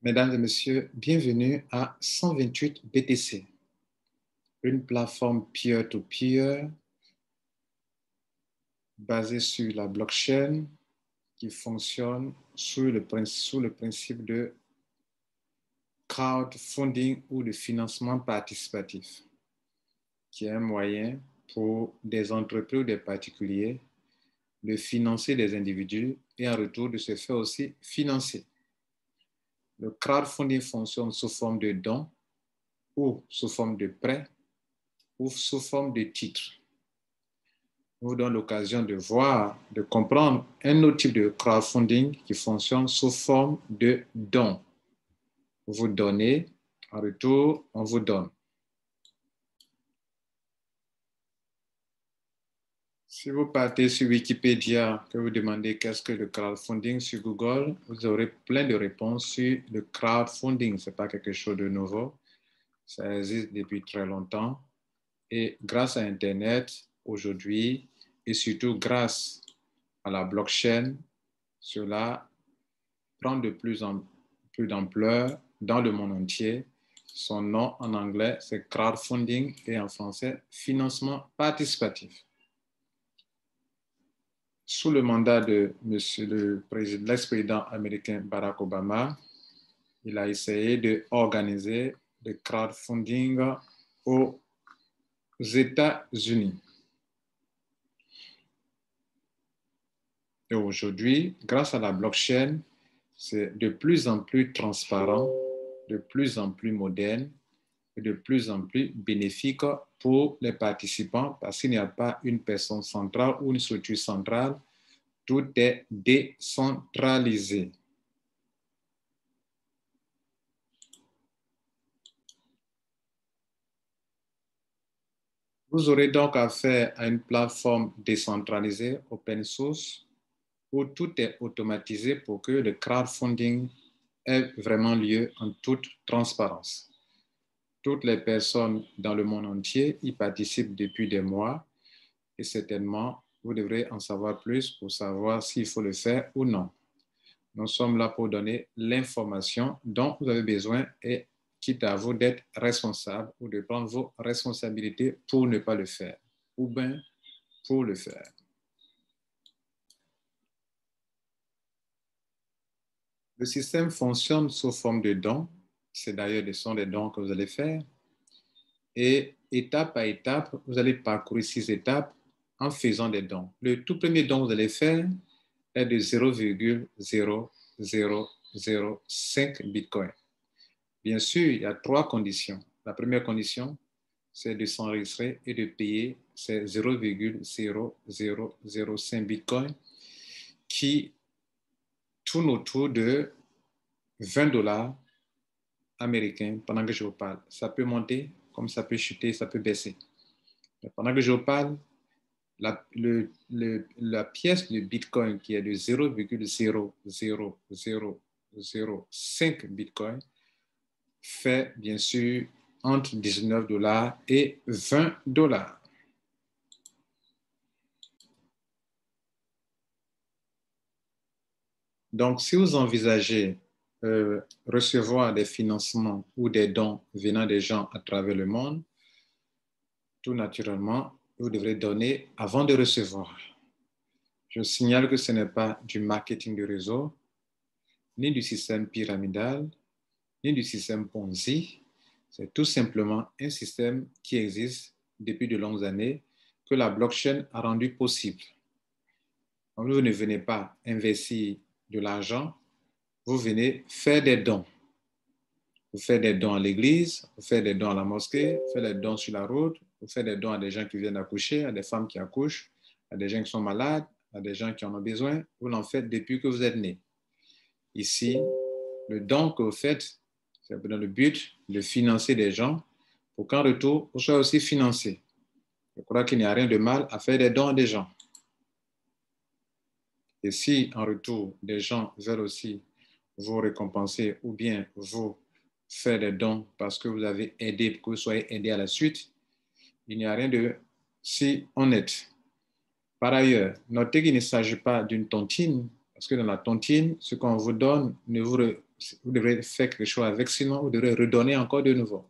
Mesdames et messieurs, bienvenue à 128 BTC, une plateforme peer-to-peer basée sur la blockchain qui fonctionne sous le principe de crowdfunding ou de financement participatif, qui est un moyen pour des entreprises ou des particuliers de financer des individus et en retour de se faire aussi financer. Le crowdfunding fonctionne sous forme de dons ou sous forme de prêts ou sous forme de titres. Nous vous donne l'occasion de voir, de comprendre un autre type de crowdfunding qui fonctionne sous forme de dons. Vous donnez, en retour, on vous donne. Si vous partez sur Wikipédia, que vous demandez qu'est-ce que le crowdfunding sur Google, vous aurez plein de réponses sur le crowdfunding. Ce n'est pas quelque chose de nouveau. Ça existe depuis très longtemps. Et grâce à Internet, aujourd'hui, et surtout grâce à la blockchain, cela prend de plus en plus d'ampleur dans le monde entier. Son nom en anglais, c'est crowdfunding et en français, financement participatif. Sous le mandat de l'ex-président américain Barack Obama, il a essayé d'organiser le crowdfunding aux États-Unis. Et aujourd'hui, grâce à la blockchain, c'est de plus en plus transparent, de plus en plus moderne et de plus en plus bénéfique pour les participants parce qu'il n'y a pas une personne centrale ou une structure centrale, tout est décentralisé. Vous aurez donc affaire à une plateforme décentralisée, open source, où tout est automatisé pour que le crowdfunding ait vraiment lieu en toute transparence. Toutes les personnes dans le monde entier y participent depuis des mois et certainement, vous devrez en savoir plus pour savoir s'il faut le faire ou non. Nous sommes là pour donner l'information dont vous avez besoin et quitte à vous d'être responsable ou de prendre vos responsabilités pour ne pas le faire ou bien pour le faire. Le système fonctionne sous forme de dons. C'est d'ailleurs des dons que vous allez faire. Et étape par étape, vous allez parcourir 6 étapes en faisant des dons. Le tout premier don que vous allez faire est de 0,0005 Bitcoin. Bien sûr, il y a 3 conditions. La première condition, c'est de s'enregistrer et de payer ces 0,0005 Bitcoin qui tourne autour de 20 $ américains pendant que je vous parle. Ça peut monter, comme ça peut chuter, ça peut baisser. Mais pendant que je vous parle, la pièce de Bitcoin qui est de 0,00005 Bitcoin fait bien sûr entre 19 $ et 20 $. Donc, si vous envisagez recevoir des financements ou des dons venant des gens à travers le monde, tout naturellement, vous devrez donner avant de recevoir. Je signale que ce n'est pas du marketing de réseau, ni du système pyramidal, ni du système Ponzi. C'est tout simplement un système qui existe depuis de longues années que la blockchain a rendu possible. Donc, vous ne venez pas investir de l'argent, vous venez faire des dons. Vous faites des dons à l'église, vous faites des dons à la mosquée, vous faites des dons sur la route, vous faites des dons à des gens qui viennent accoucher, à des femmes qui accouchent, à des gens qui sont malades, à des gens qui en ont besoin. Vous l'en faites depuis que vous êtes né. Ici, le don que vous faites, c'est dans le but de financer des gens pour qu'en retour, vous soyez aussi financé. Je crois qu'il n'y a rien de mal à faire des dons à des gens. Et si en retour, des gens veulent aussi vous récompenser ou bien vous faire des dons parce que vous avez aidé, pour que vous soyez aidé à la suite, il n'y a rien de si honnête. Par ailleurs, notez qu'il ne s'agit pas d'une tontine, parce que dans la tontine, ce qu'on vous donne ne vous vous devrez faire quelque chose avec, sinon vous devrez redonner encore de nouveau.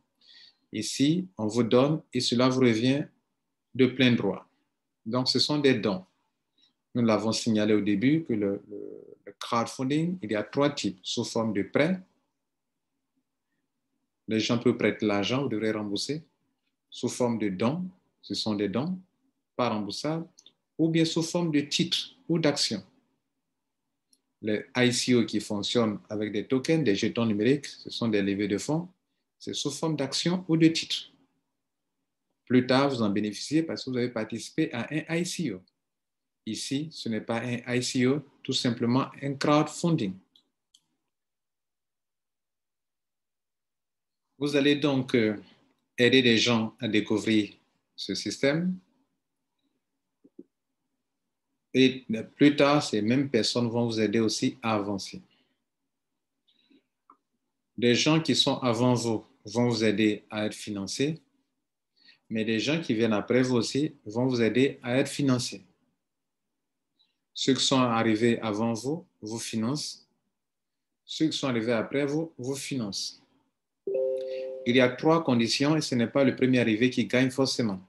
Ici, on vous donne et cela vous revient de plein droit. Donc, ce sont des dons. Nous l'avons signalé au début que le crowdfunding, il y a 3 types, sous forme de prêt. Les gens peuvent prêter l'argent, vous devrez rembourser. Sous forme de dons, ce sont des dons, pas remboursables, ou bien sous forme de titres ou d'actions. Les ICO qui fonctionnent avec des tokens, des jetons numériques, ce sont des levées de fonds, c'est sous forme d'actions ou de titres. Plus tard, vous en bénéficiez parce que vous avez participé à un ICO. Ici, ce n'est pas un ICO, tout simplement un crowdfunding. Vous allez donc aider les gens à découvrir ce système. Et plus tard, ces mêmes personnes vont vous aider aussi à avancer. Des gens qui sont avant vous vont vous aider à être financés, mais les gens qui viennent après vous aussi vont vous aider à être financés. Ceux qui sont arrivés avant vous vous financent. Ceux qui sont arrivés après vous vous financent. Il y a 3 conditions et ce n'est pas le premier arrivé qui gagne forcément.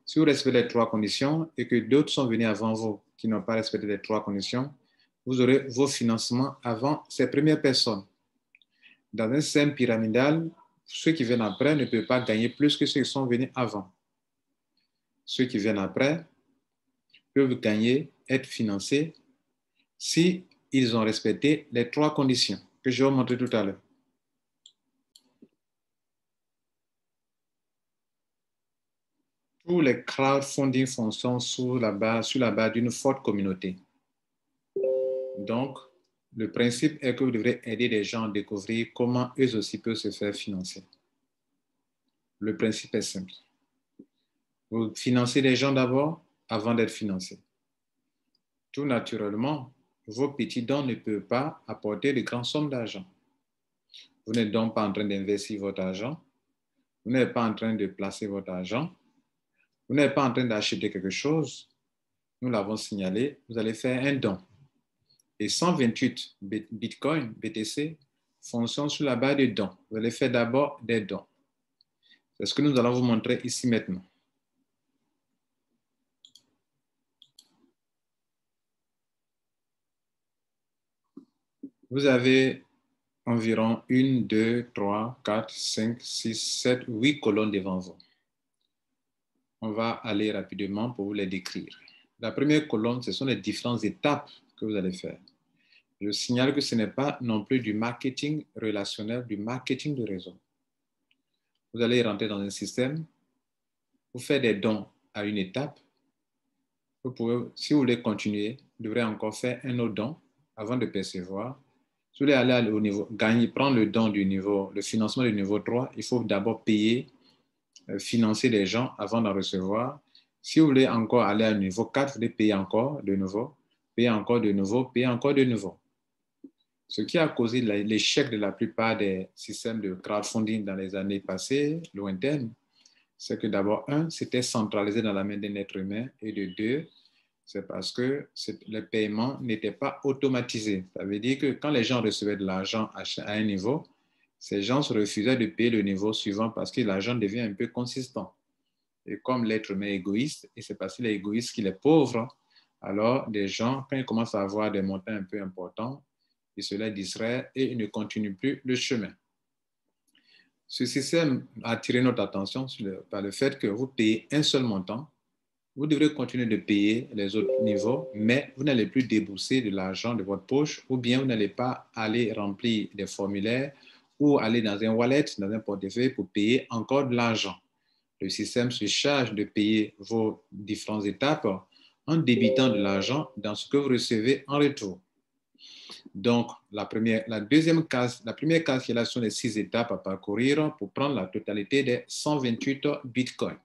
Si vous respectez les 3 conditions et que d'autres sont venus avant vous qui n'ont pas respecté les 3 conditions, vous aurez vos financements avant ces premières personnes. Dans un système pyramidal, ceux qui viennent après ne peuvent pas gagner plus que ceux qui sont venus avant. Ceux qui viennent après peuvent gagner, être financés si ils ont respecté les 3 conditions que je vais vous montrer tout à l'heure. Tous les crowdfunding fonctionnent sur la base d'une forte communauté. Donc, le principe est que vous devrez aider les gens à découvrir comment eux aussi peuvent se faire financer. Le principe est simple. Vous financez les gens d'abord avant d'être financés. Tout naturellement, vos petits dons ne peuvent pas apporter de grandes sommes d'argent. Vous n'êtes donc pas en train d'investir votre argent. Vous n'êtes pas en train de placer votre argent. Vous n'êtes pas en train d'acheter quelque chose. Nous l'avons signalé, vous allez faire un don. Et 128 Bitcoin, BTC, fonctionnent sur la base de dons. Vous allez faire d'abord des dons. C'est ce que nous allons vous montrer ici maintenant. Vous avez environ 1, 2, 3, 4, 5, 6, 7, 8 colonnes devant vous. On va aller rapidement pour vous les décrire. La première colonne, ce sont les différentes étapes que vous allez faire. Je signale que ce n'est pas non plus du marketing relationnel, du marketing de réseau. Vous allez rentrer dans un système, vous faites des dons à une étape. Vous pouvez, si vous voulez continuer, vous devrez encore faire un autre don avant de percevoir. Si vous voulez aller au niveau, prendre le don du niveau, le financement du niveau 3, il faut d'abord payer, financer les gens avant d'en recevoir. Si vous voulez encore aller à niveau 4, vous devez payer encore de nouveau, payer encore de nouveau, payer encore de nouveau. Ce qui a causé l'échec de la plupart des systèmes de crowdfunding dans les années passées, lointaines, c'est que d'abord, 1, c'était centralisé dans la main d'un être humain, et de 2, c'est parce que le paiement n'était pas automatisé. Ça veut dire que quand les gens recevaient de l'argent à un niveau, ces gens se refusaient de payer le niveau suivant parce que l'argent devient un peu consistant. Et comme l'être humain est égoïste, et c'est parce qu'il est égoïste qu'il est pauvre, alors des gens, quand ils commencent à avoir des montants un peu importants, ils se laissent distraire et ils ne continuent plus le chemin. Ce système a attiré notre attention par le fait que vous payez un seul montant. Vous devrez continuer de payer les autres niveaux, mais vous n'allez plus débourser de l'argent de votre poche ou bien vous n'allez pas aller remplir des formulaires ou aller dans un wallet, dans un portefeuille pour payer encore de l'argent. Le système se charge de payer vos différentes étapes en débitant de l'argent dans ce que vous recevez en retour. Donc, la première case qui est là sont les 6 étapes à parcourir pour prendre la totalité des 128 bitcoins.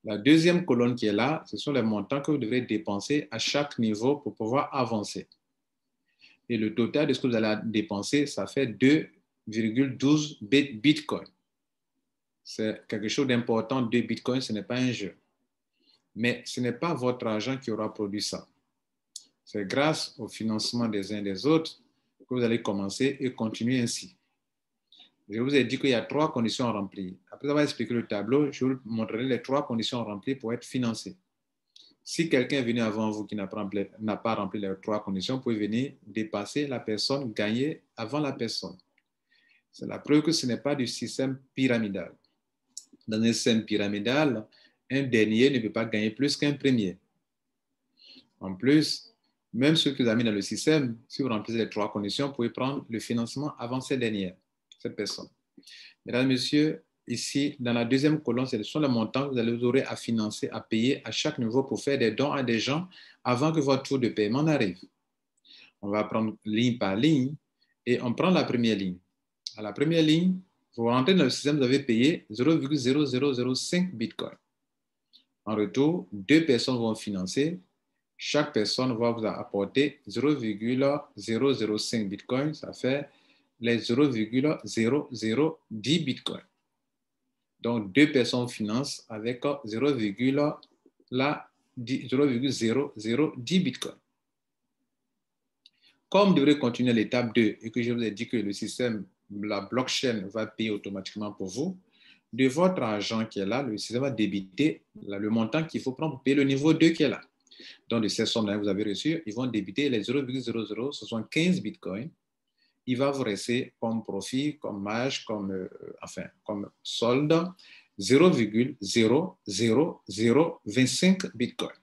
La deuxième colonne qui est là, ce sont les montants que vous devrez dépenser à chaque niveau pour pouvoir avancer. Et le total de ce que vous allez dépenser, ça fait 2,12 bitcoins. C'est quelque chose d'important, 2 bitcoins, ce n'est pas un jeu. Mais ce n'est pas votre argent qui aura produit ça. C'est grâce au financement des uns et des autres que vous allez commencer et continuer ainsi. Je vous ai dit qu'il y a 3 conditions remplies. Après avoir expliqué le tableau, je vous montrerai les 3 conditions remplies pour être financé. Si quelqu'un est venu avant vous qui n'a pas rempli les 3 conditions, vous pouvez venir dépasser la personne, gagner avant la personne. C'est la preuve que ce n'est pas du système pyramidal. Dans un système pyramidal, un dernier ne peut pas gagner plus qu'un premier. En plus, même ceux que vous avez mis dans le système, si vous remplissez les 3 conditions, vous pouvez prendre le financement avant cette dernière, cette personne. Mesdames, Messieurs, ici, dans la deuxième colonne, ce sont les montants que vous aurez à financer, à payer à chaque niveau pour faire des dons à des gens avant que votre tour de paiement n'arrive. On va prendre ligne par ligne et on prend la première ligne. À la première ligne, vous rentrez dans le système, vous avez payé 0,0005 Bitcoin. En retour, 2 personnes vont financer. Chaque personne va vous apporter 0,005 Bitcoin. Ça fait les 0,0010 Bitcoin. Donc, 2 personnes financent avec 0,0010 Bitcoin. Comme vous devrez continuer l'étape 2 et que je vous ai dit que le système, la blockchain va payer automatiquement pour vous, de votre argent qui est là, le système va débiter le montant qu'il faut prendre pour payer le niveau 2 qui est là. Donc, de ces sommes que vous avez reçues, ils vont débiter les 0,0075 Bitcoin. Il va vous rester comme profit, comme marge, comme solde, 0,00025 Bitcoin.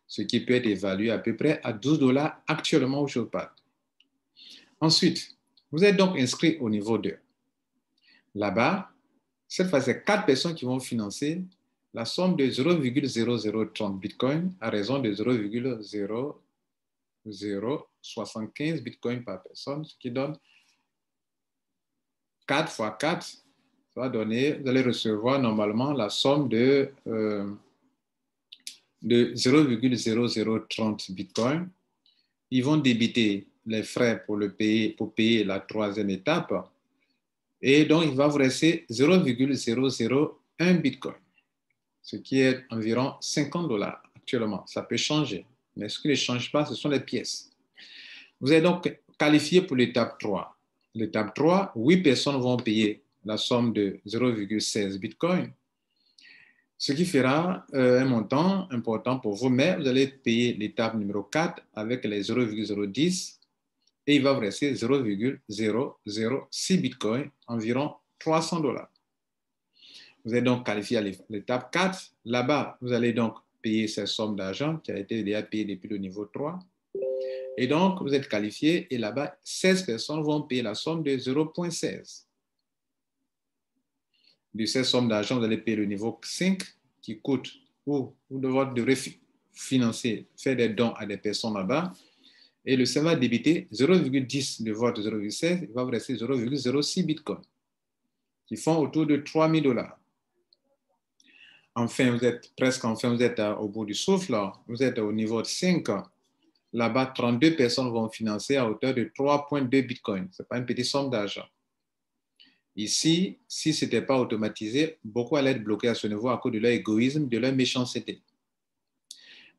Ce qui peut être évalué à peu près à 12 $ actuellement où je vous parle. Ensuite, vous êtes donc inscrit au niveau 2. Là-bas, cette fois, c'est 4 personnes qui vont financer la somme de 0,0030 Bitcoin à raison de 0,0075 Bitcoin par personne, ce qui donne 4 fois 4, ça va donner, vous allez recevoir normalement la somme de 0,0030 Bitcoin. Ils vont débiter les frais pour payer la 3e étape. Et donc, il va vous rester 0,001 Bitcoin, ce qui est environ 50 $ actuellement. Ça peut changer, mais ce qui ne change pas, ce sont les pièces. Vous êtes donc qualifié pour l'étape 3. L'étape 3, 8 personnes vont payer la somme de 0,16 Bitcoin, ce qui fera un montant important pour vous, mais vous allez payer l'étape numéro 4 avec les 0,010 et il va vous rester 0,006 Bitcoin, environ 300 $. Vous êtes donc qualifié à l'étape 4. Là-bas, vous allez donc payer cette somme d'argent qui a été déjà payée depuis le niveau 3. Et donc, vous êtes qualifié et là-bas, 16 personnes vont payer la somme de 0,16. De cette somme d'argent, vous allez payer le niveau 5 qui coûte, ou vous devrez financer, faire des dons à des personnes là-bas. Et le système va débiter 0,10 de votre 0,16, il va vous rester 0,06 Bitcoin, qui font autour de 3 000 $. Enfin, vous êtes au bout du souffle, vous êtes au niveau 5. Là-bas, 32 personnes vont financer à hauteur de 3,2 Bitcoin. Ce n'est pas une petite somme d'argent. Ici, si ce n'était pas automatisé, beaucoup allaient être bloqués à ce niveau à cause de leur égoïsme, de leur méchanceté.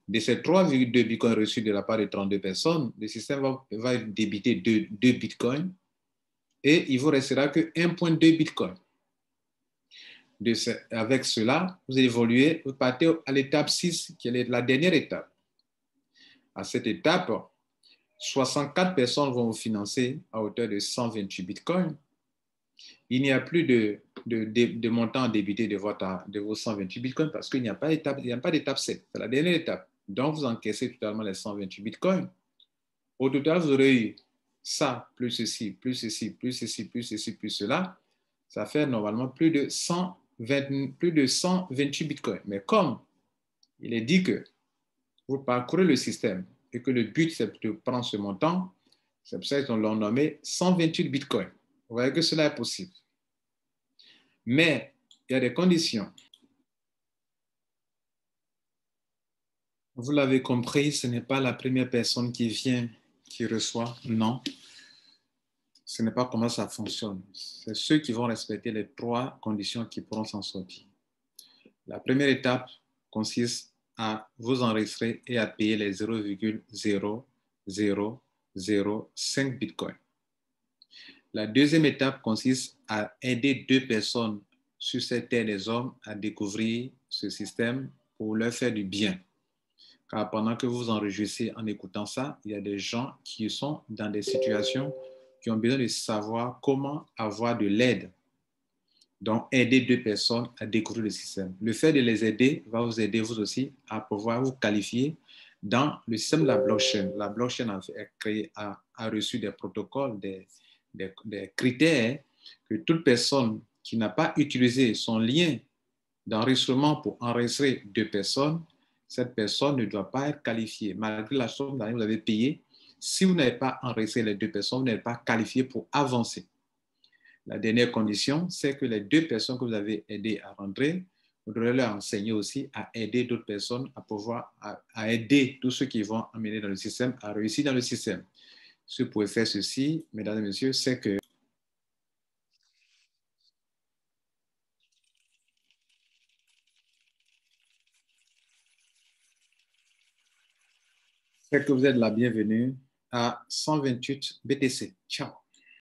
De ces 3,2 Bitcoins reçus de la part de 32 personnes, le système va débiter 2 Bitcoins et il ne vous restera que 1,2 Bitcoin. Avec cela, vous évoluez, vous partez à l'étape 6, qui est la dernière étape. À cette étape, 64 personnes vont vous financer à hauteur de 128 Bitcoins. Il n'y a plus de montant débité de vos 128 Bitcoins parce qu'il n'y a pas d'étape 7. C'est la dernière étape. Donc, vous encaissez totalement les 128 Bitcoins. Au total, vous aurez eu ça, plus ceci, plus ceci, plus ceci, plus ceci, plus cela. Ça fait normalement plus de 128 Bitcoins. Mais comme il est dit que vous parcourez le système et que le but, c'est de prendre ce montant, c'est pour ça qu'ils l'ont nommé 128 Bitcoins. Vous voyez que cela est possible. Mais il y a des conditions. Vous l'avez compris, ce n'est pas la première personne qui vient qui reçoit. Non. Ce n'est pas comment ça fonctionne. C'est ceux qui vont respecter les 3 conditions qui pourront s'en sortir. La première étape consiste à vous enregistrer et à payer les 0,0005 Bitcoin. La deuxième étape consiste à aider 2 personnes sur cette terre des hommes à découvrir ce système pour leur faire du bien. Car pendant que vous vous en réjouissez en écoutant ça, il y a des gens qui sont dans des situations qui ont besoin de savoir comment avoir de l'aide. Donc, aider 2 personnes à découvrir le système. Le fait de les aider va vous aider vous aussi à pouvoir vous qualifier dans le système de la blockchain. La blockchain a reçu des protocoles, des critères que toute personne qui n'a pas utilisé son lien d'enregistrement pour enregistrer 2 personnes, cette personne ne doit pas être qualifiée. Malgré la somme que vous avez payée, si vous n'avez pas enregistré les 2 personnes, vous n'êtes pas qualifié pour avancer. La dernière condition, c'est que les 2 personnes que vous avez aidées à rentrer, vous devrez leur enseigner aussi à aider d'autres personnes à pouvoir, à aider tous ceux qui vont amener dans le système, à réussir dans le système. Si vous pouvez faire ceci, mesdames et messieurs, c'est que vous êtes la bienvenue à 128 BTC. Ciao.